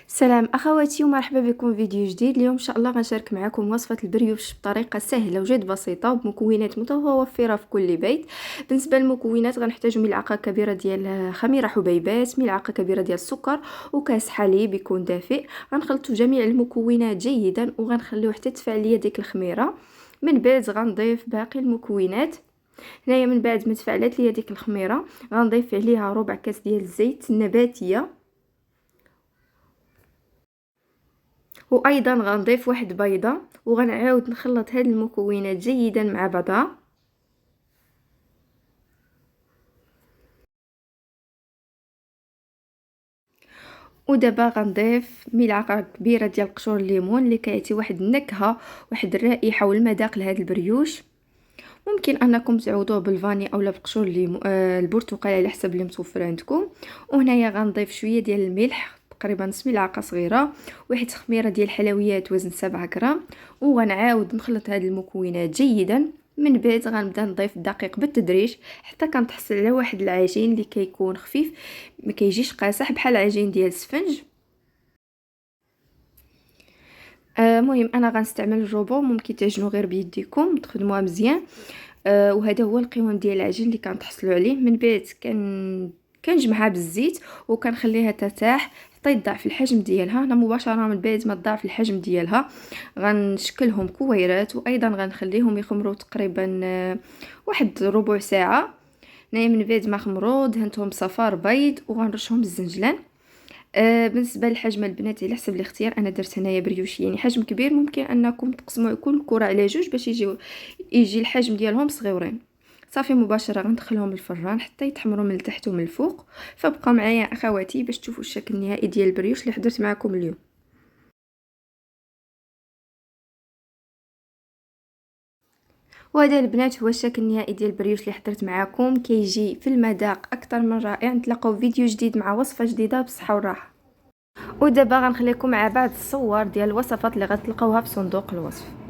سلام اخواتي ومرحبا بكم في فيديو جديد. اليوم ان شاء الله غنشارك معكم وصفه البريوش بطريقه سهله وجد بسيطه وبمكونات متوفره في كل بيت. بالنسبه للمكونات غنحتاجو ملعقه كبيره ديال خميره حبيبات، ملعقه كبيره ديال السكر، وكاس حليب يكون دافئ. غنخلطوا جميع المكونات جيدا وغنخليو حتى تفعل ليا ديك الخميره. من بعد غنضيف باقي المكونات. هنايا من بعد ما تفعلت ليا ديك الخميره غنضيف عليها ربع كاس ديال الزيت النباتيه، وايضا غنضيف واحد بيضه، وغنعاود نخلط هاد المكونات جيدا مع بعضها. ودابا غنضيف ملعقه كبيره ديال قشور الليمون اللي كيعطي واحد النكهه، واحد الرائحه والمذاق لهاد البريوش. ممكن انكم تعوضوه بالفاني اولا بقشور الليمون البرتقال على حسب اللي متوفر عندكم. وهنايا غنضيف شويه ديال الملح، تقريبا نص ملعقه صغيره، واحد خميره ديال الحلويات وزن 7 غرام. وغنعاود نخلط هاد المكونات جيدا. من بعد غنبدا نضيف الدقيق بالتدريج حتى كنتحصل على واحد العجين اللي كيكون خفيف، ما كيجيش قاصح بحال العجين ديال السفنج. مهم انا غنستعمل الروبو، ممكن تعجنوا غير بيديكم تخدموها مزيان. وهذا هو القوام ديال العجين اللي كنتحصلوا عليه. من بعد كنجمعها بالزيت وكنخليها ترتاح حتى يضاعف الحجم ديالها. انا مباشره من بعد ما تضاعف الحجم ديالها غنشكلهم كويرات، وايضا غنخليهم يخمروا تقريبا واحد ربع ساعه. من بعد ما خمروا دهنتهم بصفار بيض وغنرشهم بالزنجلان. بالنسبه للحجم البنات على حسب الاختيار، انا درت هنايا بريوش يعني حجم كبير، ممكن انكم تقسموا كل كره على جوج باش يجي الحجم ديالهم صغيورين. صافي مباشره غندخلهم الفران حتى يتحمروا من التحت ومن الفوق. فبقوا معايا اخواتي باش تشوفوا الشكل النهائي ديال البريوش اللي حضرت معكم اليوم. وهذا البنات هو الشكل النهائي ديال البريوش اللي حضرت معكم، كيجي في المذاق اكثر من رائع. نتلاقاو في فيديو جديد مع وصفه جديده بالصحه والراحه. ودابا غنخليكم مع بعض الصور ديال الوصفات اللي غتلقاوها في صندوق الوصف.